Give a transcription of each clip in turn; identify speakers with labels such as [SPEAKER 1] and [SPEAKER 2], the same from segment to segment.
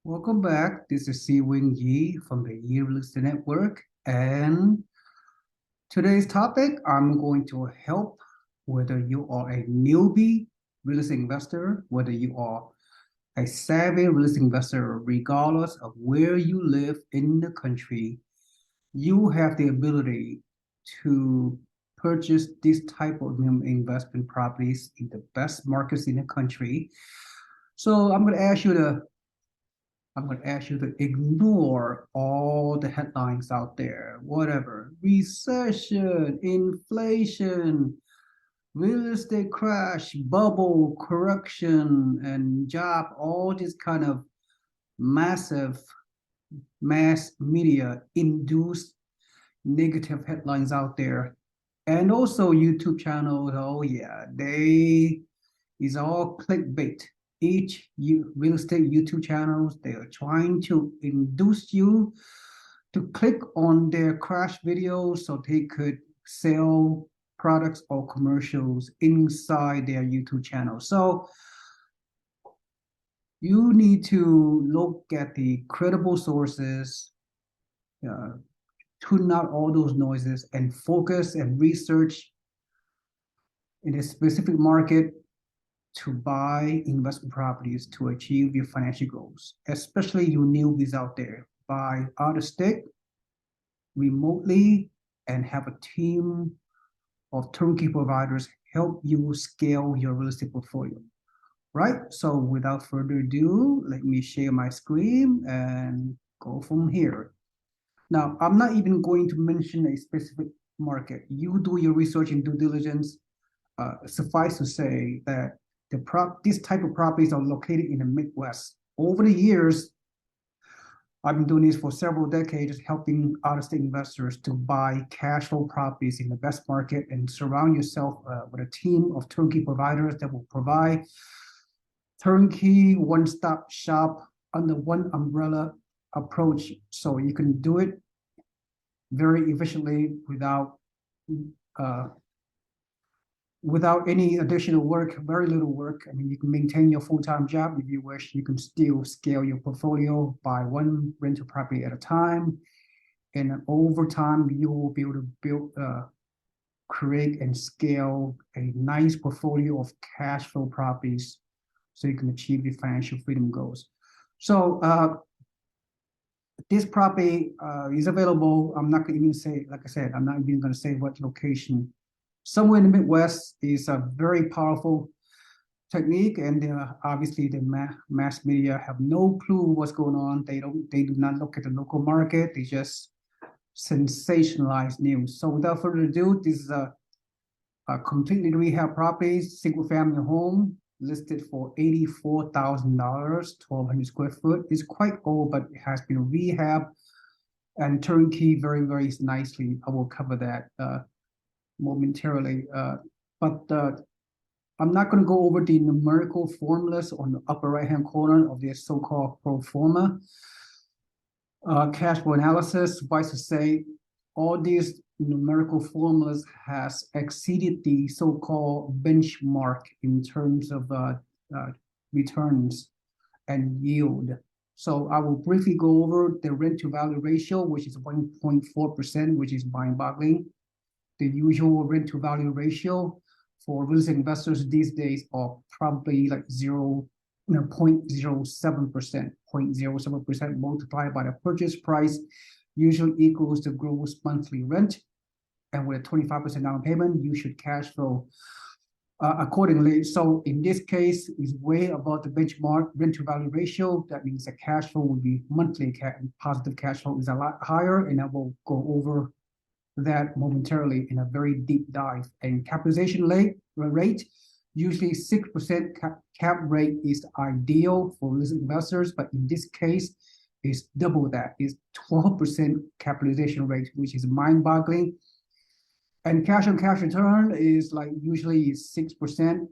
[SPEAKER 1] Welcome back. This is Si Wing Yi from the Yi Real Estate Network. And today's topic, I'm going to help whether you are a newbie real estate investor, whether you are a savvy real estate investor, regardless of where you live in the country, you have the ability to purchase this type of investment properties in the best markets in the country. So I'm going to ask you to ignore all the headlines out there, whatever, recession, inflation, real estate crash, bubble, correction, and job, all this kind of massive mass media induced negative headlines out there. And also YouTube channels, oh yeah, they is all clickbait. Each real estate YouTube channels, they are trying to induce you to click on their crash videos so they could sell products or commercials inside their YouTube channel. So you need to look at the credible sources, tune out all those noises, and focus and research in a specific market to buy investment properties to achieve your financial goals, especially you newbies out there. Buy out of state, remotely, and have a team of turnkey providers help you scale your real estate portfolio. Right? So without further ado, let me share my screen and go from here. Now, I'm not even going to mention a specific market. You do your research and due diligence. Suffice to say that this type of properties are located in the Midwest. Over the years, I've been doing this for several decades, helping out-of-state investors to buy cash flow properties in the best market and surround yourself with a team of turnkey providers that will provide turnkey, one-stop shop under one umbrella approach, so you can do it very efficiently without any additional work, very little work. I mean, you can maintain your full-time job if you wish. You can still scale your portfolio by one rental property at a time. And over time, you will be able to create and scale a nice portfolio of cash flow properties so you can achieve your financial freedom goals. So this property is available. I'm not going to even say, like I said, I'm not even going to say what location. Somewhere in the Midwest is a very powerful technique, and obviously the mass media have no clue what's going on. They do not look at the local market. They just sensationalize news. So without further ado, this is a completely rehab property, single family home, listed for $84,000, 1,200 square foot. It's quite old, but it has been rehabbed and turnkey very, very nicely. I will cover that momentarily. But I'm not going to go over the numerical formulas on the upper right-hand corner of this so-called pro forma. Cash flow analysis, suffice to say, all these numerical formulas has exceeded the so-called benchmark in terms of returns and yield. So I will briefly go over the rent to value ratio, which is 1.4%, which is mind-boggling. The usual rent to value ratio for real estate investors these days are probably like 0.07%. 0.07% multiplied by the purchase price usually equals the gross monthly rent. And with a 25% down payment, you should cash flow accordingly. So in this case, is way above the benchmark rent to value ratio. That means the cash flow will be monthly positive cash flow is a lot higher, and I will go over that momentarily in a very deep dive. And capitalization rate, usually 6% cap rate is ideal for real estate investors, but in this case, it's double that. It's 12% capitalization rate, which is mind-boggling. And cash on cash return is like usually 6%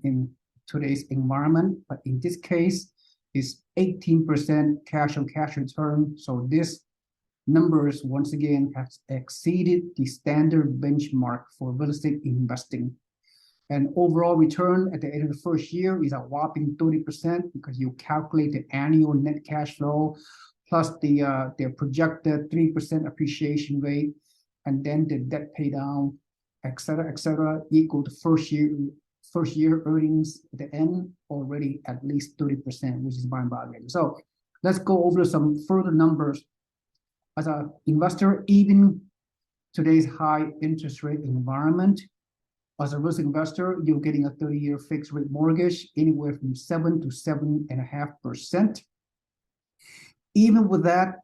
[SPEAKER 1] in today's environment, but in this case, it's 18% cash on cash return. So this numbers, once again, has exceeded the standard benchmark for real estate investing. And overall return at the end of the first year is a whopping 30% because you calculate the annual net cash flow plus their projected 3% appreciation rate, and then the debt pay down, et cetera, equal to first year earnings at the end already at least 30%, which is mind boggling. So let's go over some further numbers. As an investor, even today's high interest rate environment, as a risk investor, you're getting a 30-year fixed rate mortgage anywhere from 7 to 7.5%. Even with that,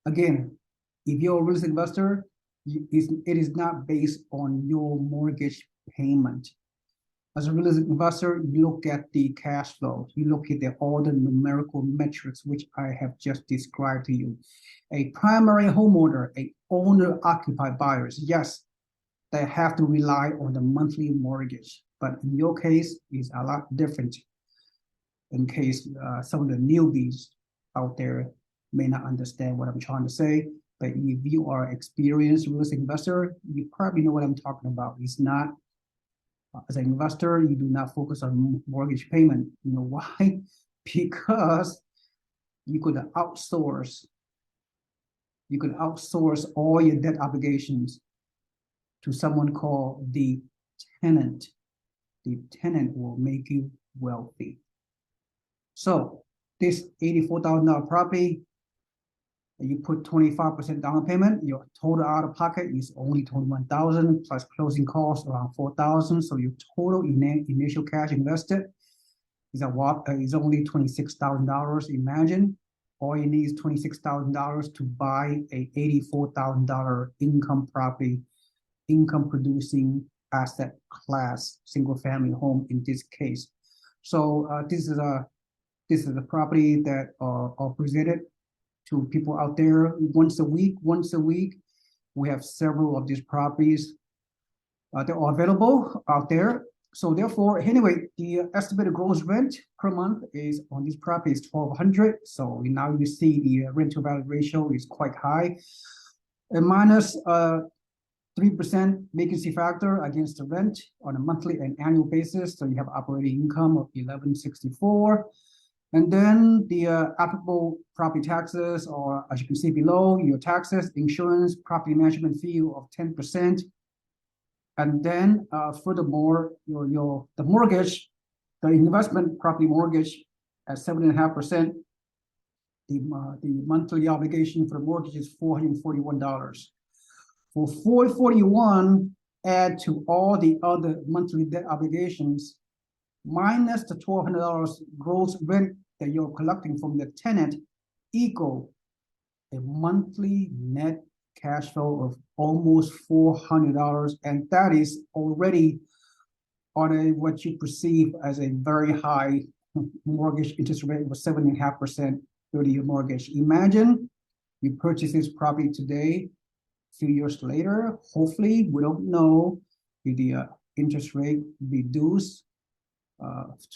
[SPEAKER 1] again, if you're a risk investor, it is not based on your mortgage payment. As a real estate investor, you look at the cash flow. You look at all the numerical metrics, which I have just described to you. A primary homeowner, a owner-occupied buyers, yes, they have to rely on the monthly mortgage. But in your case, it's a lot different. In case some of the newbies out there may not understand what I'm trying to say, but if you are an experienced real estate investor, you probably know what I'm talking about. It's not, as an investor, you do not focus on mortgage payment. You know why? Because you could outsource all your debt obligations to someone called the tenant. The tenant will make you wealthy. So this $84,000 property, you put 25% down payment, your total out of pocket is only $21,000 plus closing costs around $4,000. So your total initial cash invested is only $26,000. Imagine all you need is $26,000 to buy a $84,000 income property, income producing asset class, single family home in this case. So this is a property that are presented to people out there once a week. We have several of these properties that are available out there. So therefore, anyway, the estimated gross rent per month is on this property is $1,200. So now you see the rent to value ratio is quite high, and minus 3% vacancy factor against the rent on a monthly and annual basis. So you have operating income of $1,164. And then the applicable property taxes, or as you can see below, your taxes, insurance, property management fee of 10%. And then furthermore, the mortgage, the investment property mortgage at 7.5%. The monthly obligation for the mortgage is $441. For $441, add to all the other monthly debt obligations, minus the $1,200 gross rent that you're collecting from the tenant, equal a monthly net cash flow of almost $400, and that is already on what you perceive as a very high mortgage interest rate of 7.5% 30-year mortgage. Imagine you purchase this property today, a few years later, hopefully, we don't know, if the interest rate reduce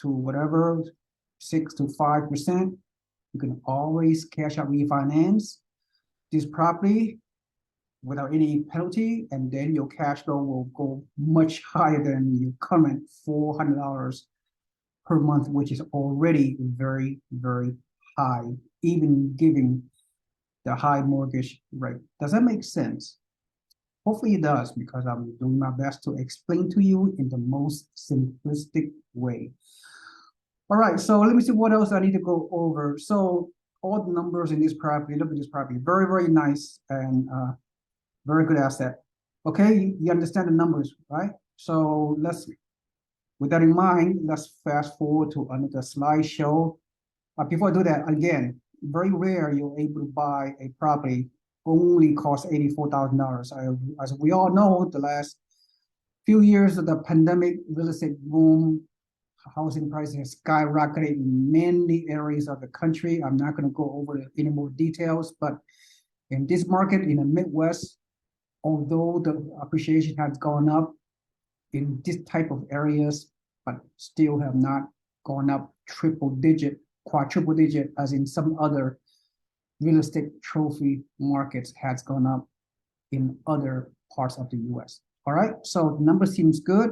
[SPEAKER 1] to whatever, 6 to 5%, you can always cash out refinance this property without any penalty, and then your cash flow will go much higher than your current $400 per month, which is already very, very high, even giving the high mortgage rate. Does that make sense? Hopefully it does, because I'm doing my best to explain to you in the most simplistic way. All right, so let me see what else I need to go over. So all the numbers in this property, look at this property, very, very nice and very good asset. Okay, you understand the numbers, right? So with that in mind, let's fast forward to another slideshow. Before I do that, again, very rare you're able to buy a property only costs $84,000. As we all know, the last few years of the pandemic, real estate boom, housing prices have skyrocketed in many areas of the country. I'm not going to go over any more details, but in this market in the Midwest, although the appreciation has gone up in this type of areas, but still have not gone up triple digit, quadruple digit, as in some other real estate trophy markets has gone up in other parts of the US. All right, so the number seems good.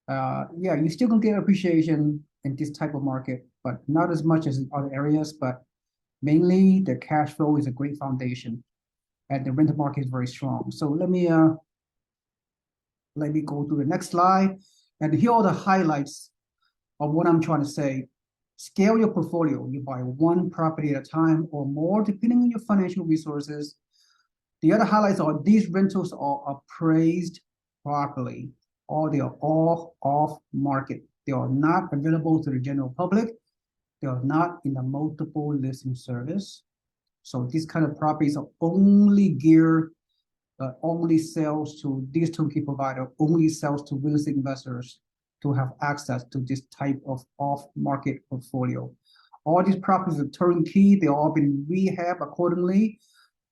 [SPEAKER 1] Yeah, you still gonna get appreciation in this type of market, but not as much as in other areas. But mainly the cash flow is a great foundation, and the rental market is very strong. So let me go to the next slide, and here are the highlights of what I'm trying to say. Scale your portfolio. You buy one property at a time or more, depending on your financial resources. The other highlights are these rentals are appraised properly, or they are all off market. They are not available to the general public. They are not in a multiple listing service. So these kind of properties are only geared, only sells to these turnkey provider, only sells to real estate investors to have access to this type of off-market portfolio. All these properties are turnkey. They all been rehabbed accordingly,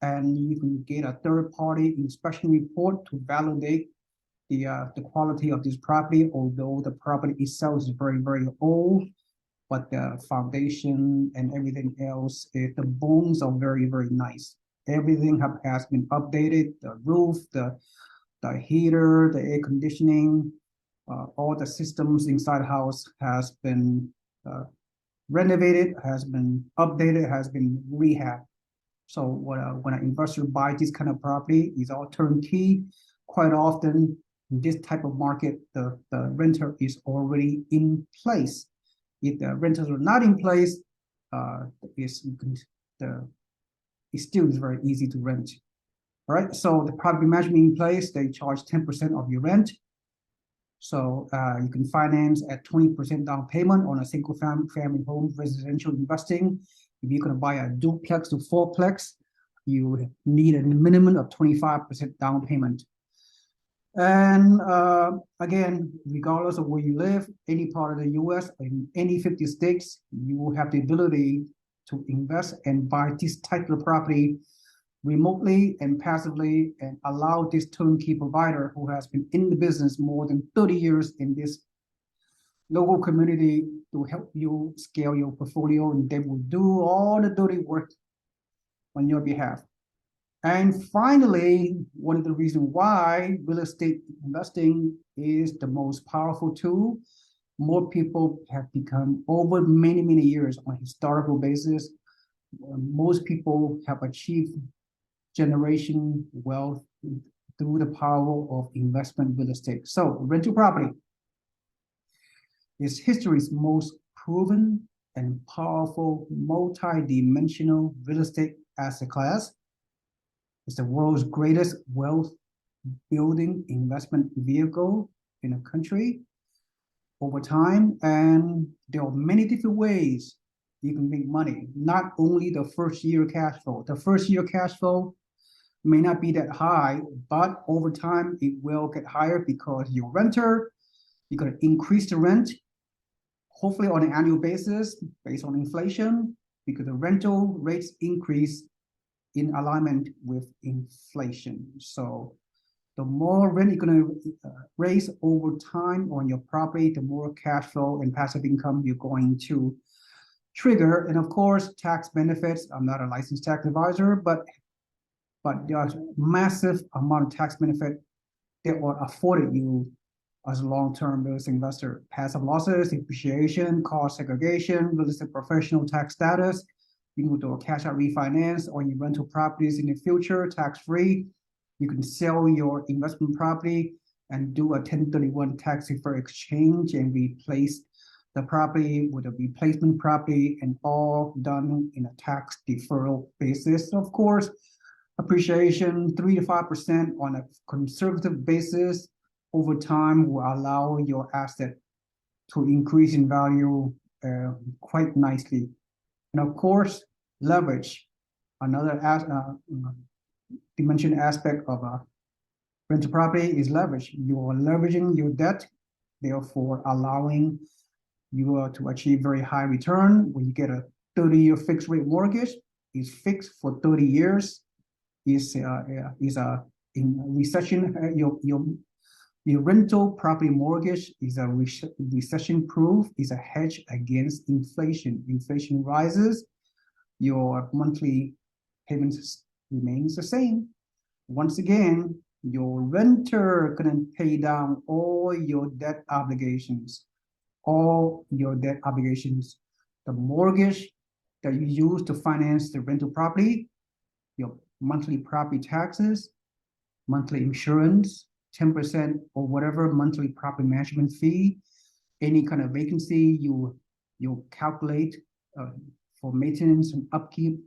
[SPEAKER 1] and you can get a third-party inspection report to validate the quality of this property. Although the property itself is very, very old, but the foundation and everything else, the bones are very, very nice. Everything has been updated. The roof, the heater, the air conditioning, all the systems inside the house has been renovated, has been updated, has been rehabbed. So when an investor buys this kind of property, it's all turnkey. Quite often, in this type of market, the renter is already in place. If the renters are not in place, it still is very easy to rent. All right, so the property management in place, they charge 10% of your rent. So you can finance at 20% down payment on a single family home residential investing. If you're going to buy a duplex to fourplex, you need a minimum of 25% down payment. And again, regardless of where you live, any part of the US, in any 50 states, you will have the ability to invest and buy this type of property remotely and passively, and allow this turnkey provider who has been in the business more than 30 years in this local community to help you scale your portfolio, and they will do all the dirty work on your behalf. And finally, one of the reasons why real estate investing is the most powerful tool, more people have become over many, many years on a historical basis. Most people have achieved generation wealth through the power of investment real estate. So rental property is history's most proven and powerful multi-dimensional real estate asset class. It's the world's greatest wealth building investment vehicle in a country over time. And there are many different ways you can make money, not only the first year cash flow. The first year cash flow may not be that high, but over time it will get higher because your renter, you're going to increase the rent, hopefully on an annual basis based on inflation, because the rental rates increase in alignment with inflation. So the more rent you're going to raise over time on your property, the more cash flow and passive income you're going to trigger. And of course, tax benefits. I'm not a licensed tax advisor, but there's massive amount of tax benefit that will afford you as a long-term real estate investor. Passive losses, depreciation, cost segregation, real estate professional tax status. You can do a cash out refinance or your rental properties in the future, tax-free. You can sell your investment property and do a 1031 tax-deferred exchange and replace the property with a replacement property, and all done in a tax deferral basis. Of course, appreciation 3 to 5% on a conservative basis over time will allow your asset to increase in value quite nicely. And of course, leverage, another dimension aspect of a rental property is leverage. You are leveraging your debt, therefore allowing you to achieve very high return. When you get a 30-year fixed rate mortgage, it's fixed for 30 years. Is in recession, your rental property mortgage is a recession proof, is a hedge against inflation. Inflation rises, your monthly payments remains the same. Once again, Your renter can pay down all your debt obligations, the mortgage that you use to finance the rental property, your monthly property taxes, monthly insurance, 10% or whatever monthly property management fee, any kind of vacancy you calculate for maintenance and upkeep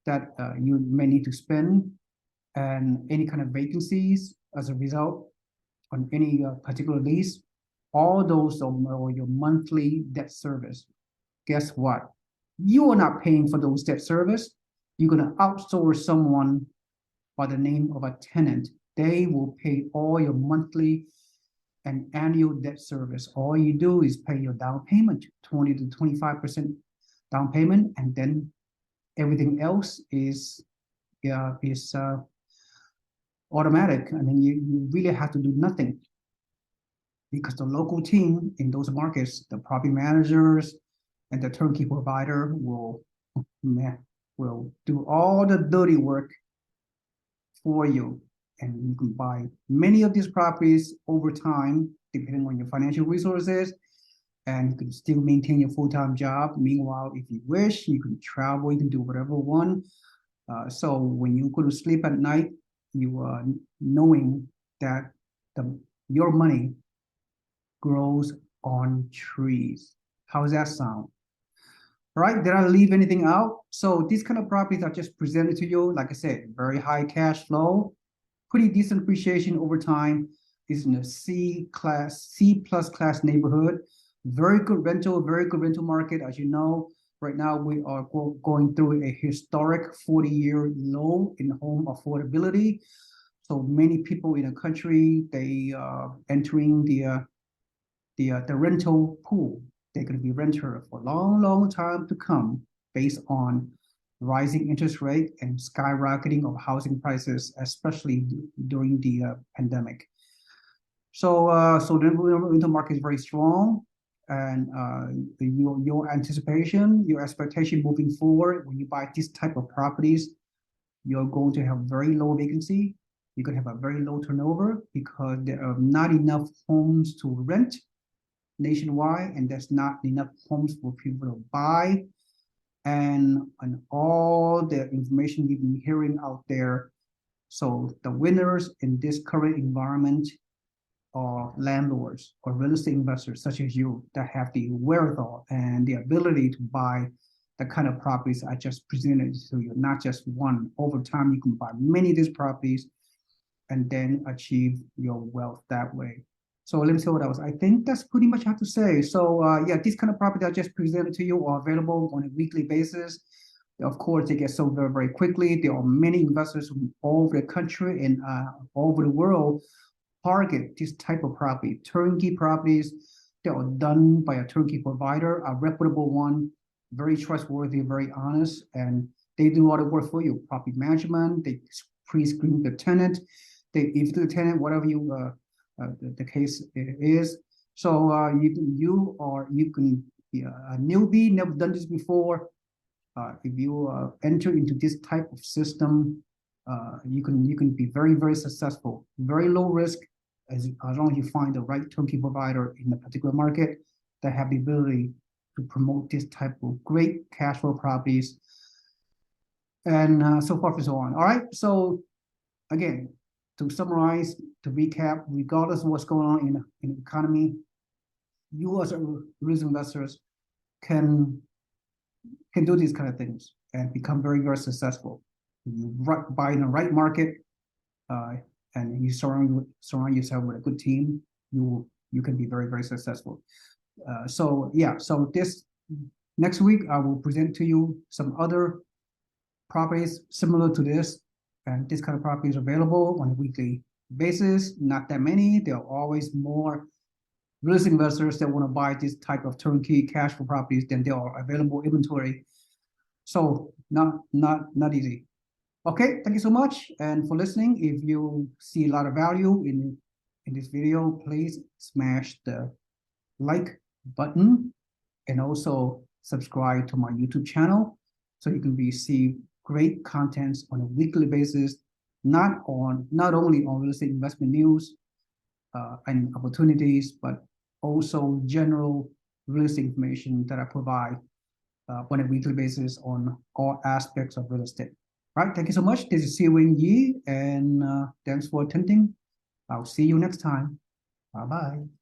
[SPEAKER 1] that you may need to spend, and any kind of vacancies as a result on any particular lease, all those are your monthly debt service. Guess what? You are not paying for those debt service. You're going to outsource someone by the name of a tenant. They will pay all your monthly and annual debt service. All you do is pay your down payment, 20 to 25% down payment, and then everything else is automatic. I mean, you really have to do nothing, because the local team in those markets, the property managers and the turnkey provider will do all the dirty work for you. And you can buy many of these properties over time, depending on your financial resources, and you can still maintain your full-time job. Meanwhile, if you wish, you can travel, you can do whatever you want. So when you go to sleep at night, you are knowing that your money grows on trees. How does that sound? All right, did I leave anything out? So these kind of properties are just presented to you. Like I said, very high cash flow, pretty decent appreciation over time. This is in a C plus class neighborhood. Very good rental market. As you know, right now we are going through a historic 40-year low in home affordability. So many people in the country, they entering the rental pool. They're going to be renter for a long time to come, based on rising interest rate and skyrocketing of housing prices, especially during the pandemic. So the rental market is very strong, and your anticipation, your expectation moving forward, when you buy this type of properties, you're going to have very low vacancy. You're going to have a very low turnover, because there are not enough homes to rent nationwide, and there's not enough homes for people to buy. And all the information you've been hearing out there. So the winners in this current environment are landlords or real estate investors such as you, that have the wherewithal and the ability to buy the kind of properties I just presented to you, not just one. Over time, you can buy many of these properties and then achieve your wealth that way. So let me see what else. I think that's pretty much how to say. So yeah, these kind of properties I just presented to you are available on a weekly basis. Of course, they get sold very quickly. There are many investors from all over the country and all over the world target this type of property. Turnkey properties that are done by a turnkey provider, a reputable one, very trustworthy, very honest, and they do all the work for you. Property management, they pre-screen the tenant, they give to the tenant whatever you the case is. So you can be a newbie, never done this before. If you enter into this type of system, you can be very successful. Very low risk, as long as you find the right turnkey provider in a particular market that have the ability to promote this type of great cash flow properties, and so forth and so on. All right. So again, to summarize, to recap, regardless of what's going on in the economy, you as real estate investors can do these kind of things and become very successful. You buy in the right market, and you surround yourself with a good team, you can be very successful. So yeah, so this next week I will present to you some other properties similar to this. And this kind of property is available on a weekly basis. Not that many. There are always more real estate investors that want to buy this type of turnkey cash flow properties than there are available inventory. So not easy. Okay, thank you so much. And for listening, if you see a lot of value in this video, please smash the like button and also subscribe to my YouTube channel so you can receive great contents on a weekly basis not only on real estate investment news and opportunities, but also general real estate information that I provide on a weekly basis on all aspects of real estate. All right, thank you so much. This is Siwing Yi, and thanks for attending. I'll see you next time. Bye bye.